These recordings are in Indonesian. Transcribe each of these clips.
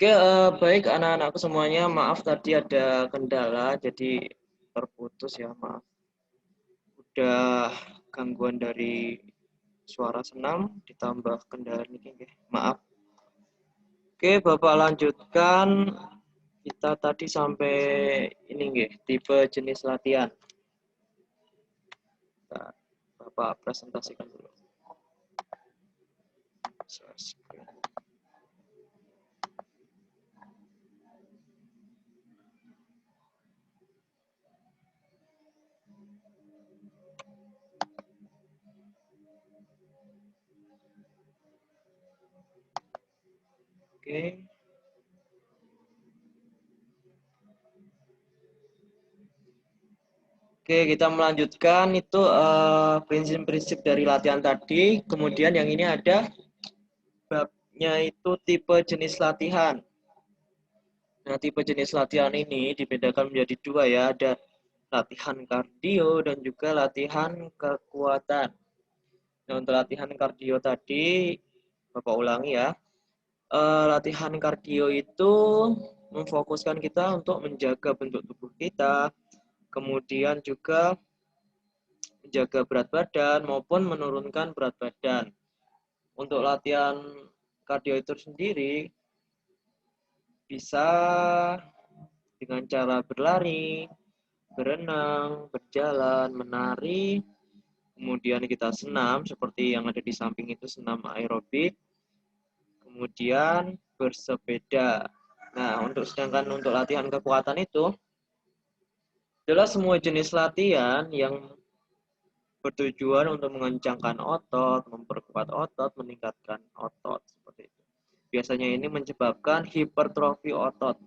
Oke, baik anak-anakku semuanya. Maaf tadi ada kendala, jadi terputus ya, maaf. Udah gangguan dari suara senam ditambah kendala ini, maaf. Oke, Bapak lanjutkan. Kita tadi sampai ini nggih, tipe jenis latihan. Bapak presentasikan dulu. Oke. Oke, kita melanjutkan itu prinsip-prinsip dari latihan tadi. Kemudian yang ini ada babnya itu tipe jenis latihan. Nah, tipe jenis latihan ini dibedakan menjadi dua ya. Ada latihan kardio dan juga latihan kekuatan. Nah, untuk latihan kardio tadi, Bapak ulangi ya. Latihan kardio itu memfokuskan kita untuk menjaga bentuk tubuh kita, kemudian juga menjaga berat badan maupun menurunkan berat badan. Untuk latihan kardio itu sendiri bisa dengan cara berlari, berenang, berjalan, menari, kemudian kita senam seperti yang ada di samping itu senam aerobik, kemudian bersepeda. Nah, sedangkan untuk latihan kekuatan itu adalah semua jenis latihan yang bertujuan untuk mengencangkan otot, memperkuat otot, meningkatkan otot seperti itu. Biasanya ini menyebabkan hipertrofi otot.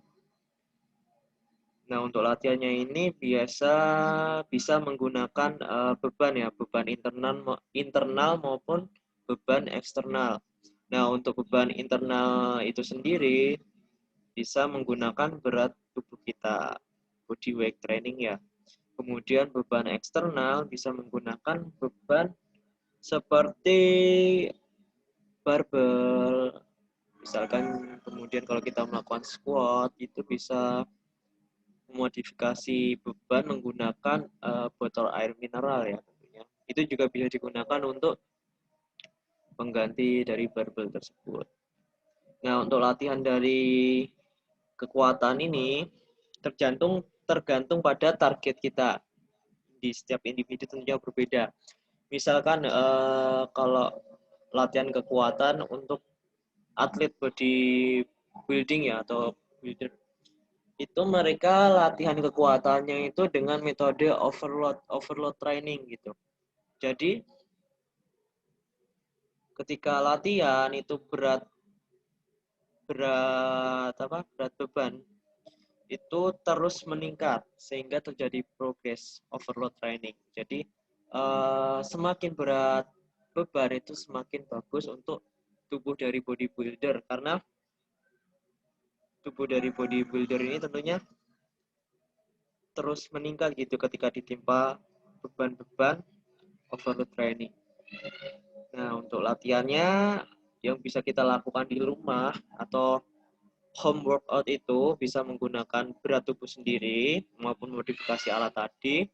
Nah, untuk latihannya ini bisa menggunakan beban ya, beban internal maupun beban eksternal. Nah, untuk beban internal itu sendiri bisa menggunakan berat tubuh kita, body weight training ya. Kemudian beban eksternal bisa menggunakan beban seperti barbel. Misalkan kemudian kalau kita melakukan squat itu bisa memodifikasi beban menggunakan botol air mineral ya tentunya. Itu juga bisa digunakan untuk pengganti dari barbel tersebut. Nah, untuk latihan dari kekuatan ini tergantung pada target kita. Di setiap individu tentunya berbeda. Misalkan kalau latihan kekuatan untuk atlet bodybuilding ya atau builder itu mereka latihan kekuatannya itu dengan metode overload training gitu. Jadi ketika latihan itu berat beban itu terus meningkat sehingga terjadi progress overload training. Jadi semakin berat beban itu semakin bagus untuk tubuh dari bodybuilder karena tubuh dari bodybuilder ini tentunya terus meningkat gitu ketika ditimpa beban-beban overload training. Nah, untuk latihannya yang bisa kita lakukan di rumah atau home workout itu bisa menggunakan berat tubuh sendiri maupun modifikasi alat tadi.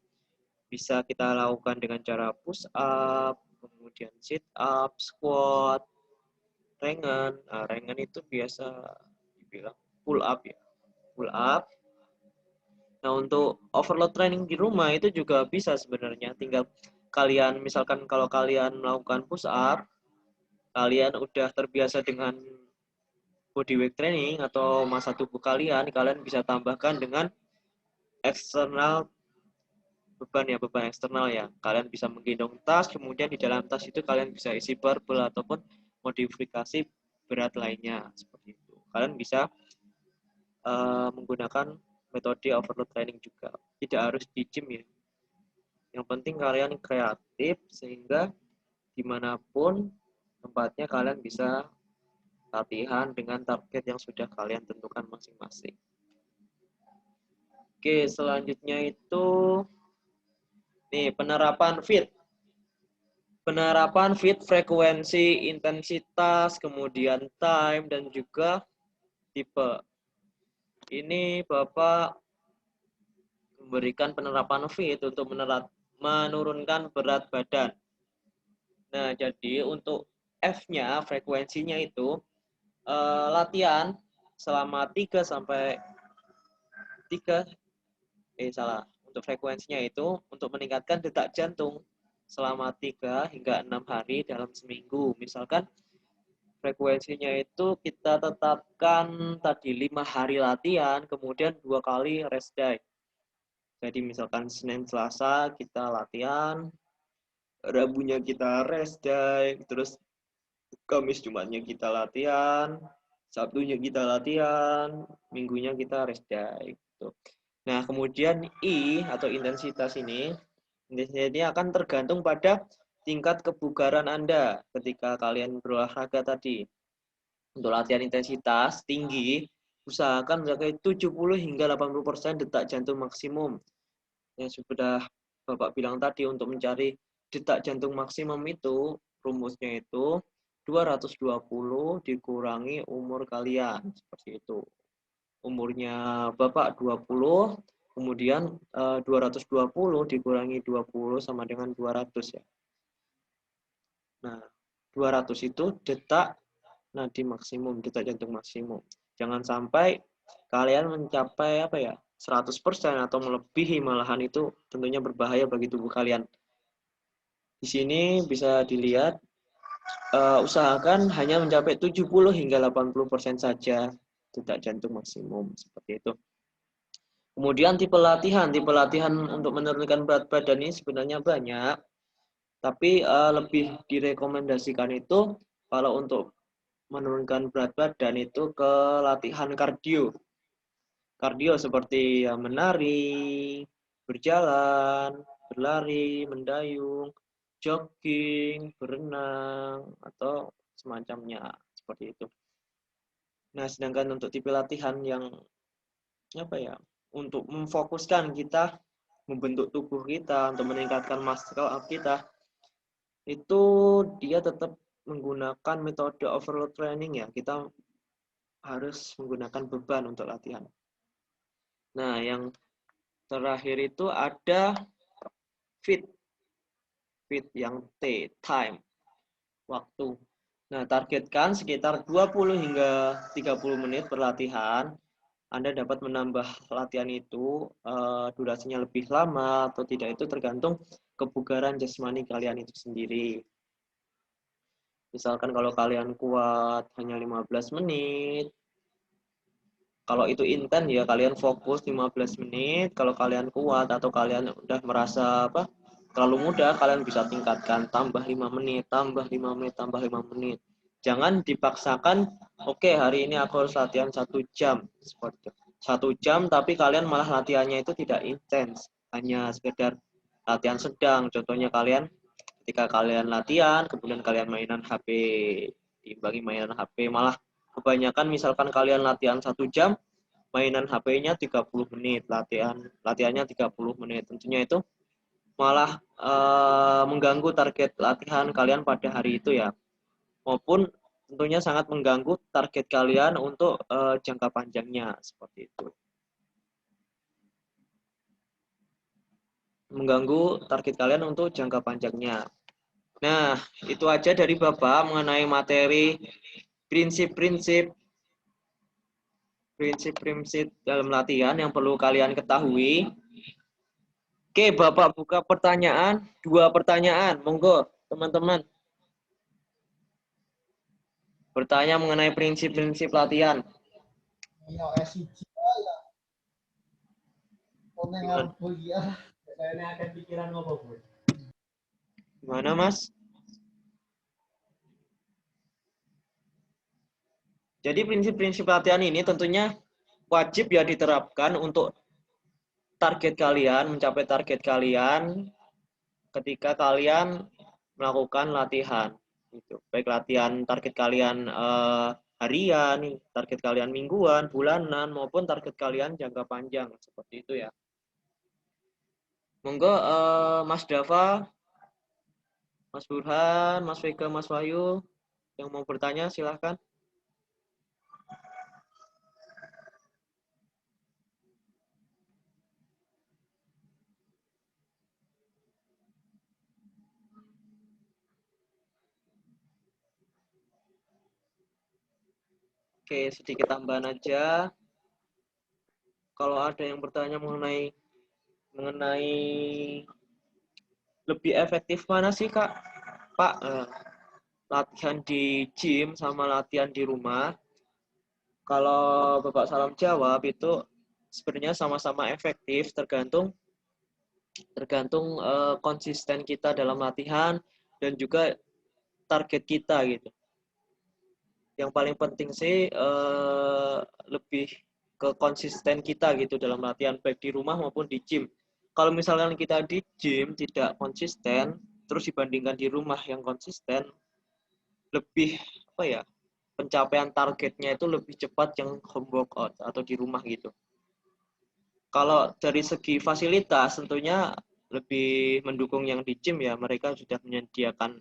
Bisa kita lakukan dengan cara push up, kemudian sit up, squat, ringan. Nah, ringan itu biasa dibilang pull up ya. Pull up. Nah, untuk overload training di rumah itu juga bisa sebenarnya. Tinggal kalian, misalkan kalau kalian melakukan push up, kalian udah terbiasa dengan body weight training atau massa tubuh kalian bisa tambahkan dengan eksternal beban eksternal ya. Kalian bisa menggendong tas, kemudian di dalam tas itu kalian bisa isi barbel ataupun modifikasi berat lainnya seperti itu. Kalian bisa menggunakan metode overload training juga. Tidak harus di gym ya. Yang penting kalian kreatif sehingga dimanapun tempatnya kalian bisa latihan dengan target yang sudah kalian tentukan masing-masing. Oke, selanjutnya itu nih penerapan fit. Penerapan fit frekuensi, intensitas, kemudian time dan juga tipe. Ini Bapak memberikan penerapan fit untuk menurunkan berat badan. Nah, jadi untuk F-nya, frekuensinya itu latihan selama 3 sampai 3 salah. Untuk frekuensinya itu untuk meningkatkan detak jantung selama 3 hingga 6 hari dalam seminggu. Misalkan frekuensinya itu kita tetapkan tadi 5 hari latihan, kemudian 2 kali rest day. Jadi misalkan Senin Selasa kita latihan, Rabunya kita rest day, terus Kamis Jumatnya kita latihan, Sabtunya kita latihan, Minggunya kita rest day. Gitu. Nah, kemudian I atau intensitas ini akan tergantung pada tingkat kebugaran Anda ketika kalian berolahraga tadi. Untuk latihan intensitas tinggi, usahakan mencapai 70 hingga 80% detak jantung maksimum. Yang sudah Bapak bilang tadi, untuk mencari detak jantung maksimum itu, rumusnya itu 220 dikurangi umur kalian. Seperti itu. Umurnya Bapak 20, kemudian 220 dikurangi 20 sama dengan 200 ya. Nah, 200 itu detak nadi maksimum, detak jantung maksimum. Jangan sampai kalian mencapai 100% atau melebihi, malahan itu tentunya berbahaya bagi tubuh kalian. Di sini bisa dilihat usahakan hanya mencapai 70 hingga 80% saja detak jantung maksimum, seperti itu. Kemudian tipe latihan untuk menurunkan berat badan ini sebenarnya banyak, tapi lebih direkomendasikan itu kalau untuk menurunkan berat badan itu ke latihan kardio. Kardio seperti menari, berjalan, berlari, mendayung, jogging, berenang, atau semacamnya seperti itu. Nah, sedangkan untuk tipe latihan yang untuk memfokuskan kita, membentuk tubuh kita, untuk meningkatkan muscle up kita, itu dia tetap menggunakan metode overload training ya. Kita harus menggunakan beban untuk latihan. Nah, yang terakhir itu ada fit yang T, time, waktu. Nah, targetkan sekitar 20 hingga 30 menit per latihan. Anda dapat menambah latihan itu durasinya lebih lama atau tidak, itu tergantung kebugaran jasmani kalian itu sendiri. Misalkan kalau kalian kuat hanya 15 menit, kalau itu intens ya kalian fokus 15 menit. Kalau kalian kuat atau kalian udah merasa terlalu mudah, kalian bisa tingkatkan tambah 5 menit, tambah 5 menit, tambah 5 menit. Jangan dipaksakan, oke, hari ini aku harus latihan 1 jam. Seperti itu. 1 jam tapi kalian malah latihannya itu tidak intens, hanya sekedar latihan sedang. Contohnya kalian ketika kalian latihan kemudian kalian mainan HP, diimbangi mainan HP, malah kebanyakan misalkan kalian latihan 1 jam, mainan HP-nya 30 menit, latihannya 30 menit. Tentunya itu malah mengganggu target latihan kalian pada hari itu ya. Maupun tentunya sangat mengganggu target kalian untuk jangka panjangnya, seperti itu. Mengganggu target kalian untuk jangka panjangnya. Nah, itu aja dari Bapak mengenai materi prinsip-prinsip dalam latihan yang perlu kalian ketahui. Oke, Bapak buka pertanyaan, 2 pertanyaan. Monggo, teman-teman. Bertanya mengenai prinsip-prinsip latihan. Gimana, Mas? Jadi prinsip-prinsip latihan ini tentunya wajib ya diterapkan untuk target kalian, mencapai target kalian ketika kalian melakukan latihan. Gitu. Baik latihan target kalian harian, target kalian mingguan, bulanan, maupun target kalian jangka panjang. Seperti itu ya. Monggo Mas Dava, Mas Burhan, Mas Vega, Mas Wahyu yang mau bertanya silahkan. Oke, sedikit tambahan aja. Kalau ada yang bertanya mengenai lebih efektif mana sih Kak, Pak, latihan di gym sama latihan di rumah? Kalau Bapak Salam jawab itu sebenarnya sama-sama efektif, tergantung tergantung konsisten kita dalam latihan dan juga target kita gitu. Yang paling penting sih lebih ke konsisten kita gitu dalam latihan baik di rumah maupun di gym. Kalau misalkan kita di gym tidak konsisten, terus dibandingkan di rumah yang konsisten, lebih apa ya, pencapaian targetnya itu lebih cepat yang home workout atau di rumah gitu. Kalau dari segi fasilitas tentunya lebih mendukung yang di gym ya, mereka sudah menyediakan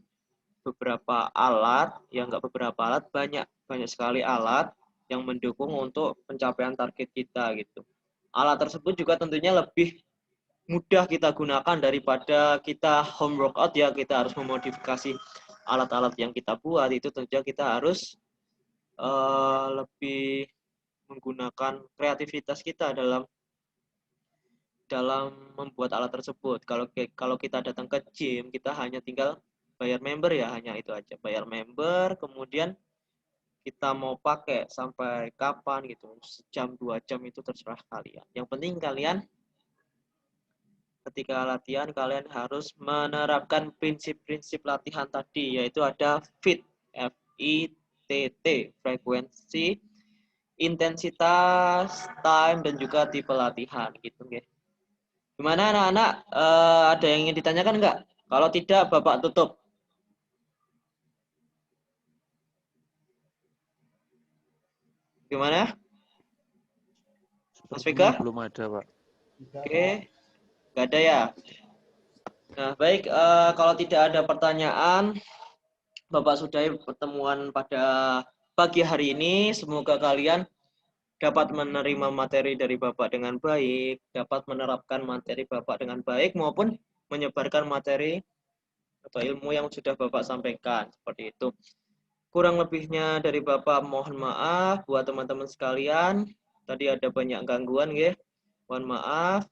beberapa alat, ya nggak beberapa alat, banyak sekali alat yang mendukung untuk pencapaian target kita gitu. Alat tersebut juga tentunya lebih mudah kita gunakan daripada kita home workout ya, kita harus memodifikasi alat-alat yang kita buat, itu tentunya kita harus lebih menggunakan kreativitas kita dalam dalam membuat alat tersebut. Kalau kita datang ke gym, kita hanya tinggal bayar member ya, hanya itu aja. Bayar member, kemudian kita mau pakai sampai kapan gitu. Sejam, 2 jam itu terserah kalian. Yang penting kalian ketika latihan kalian harus menerapkan prinsip-prinsip latihan tadi, yaitu ada FIT, FITT, frekuensi, intensitas, time, dan juga tipe latihan gitu guys. Gimana anak-anak? Ada yang ingin ditanyakan nggak? Kalau tidak, Bapak tutup. Gimana? Mas Sepertinya Vega? belum ada, Pak. Oke, nggak ada ya. Nah, baik. Kalau tidak ada pertanyaan, Bapak sudahi pertemuan pada pagi hari ini. Semoga kalian dapat menerima materi dari Bapak dengan baik, dapat menerapkan materi Bapak dengan baik, maupun menyebarkan materi atau ilmu yang sudah Bapak sampaikan. Seperti itu. Kurang lebihnya dari Bapak mohon maaf buat teman-teman sekalian. Tadi ada banyak gangguan ya. Mohon maaf.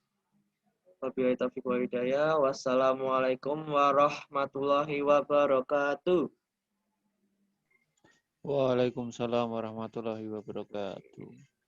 Wabillahi taufiq wal hidayah. Wassalamualaikum warahmatullahi wabarakatuh. Waalaikumsalam warahmatullahi wabarakatuh.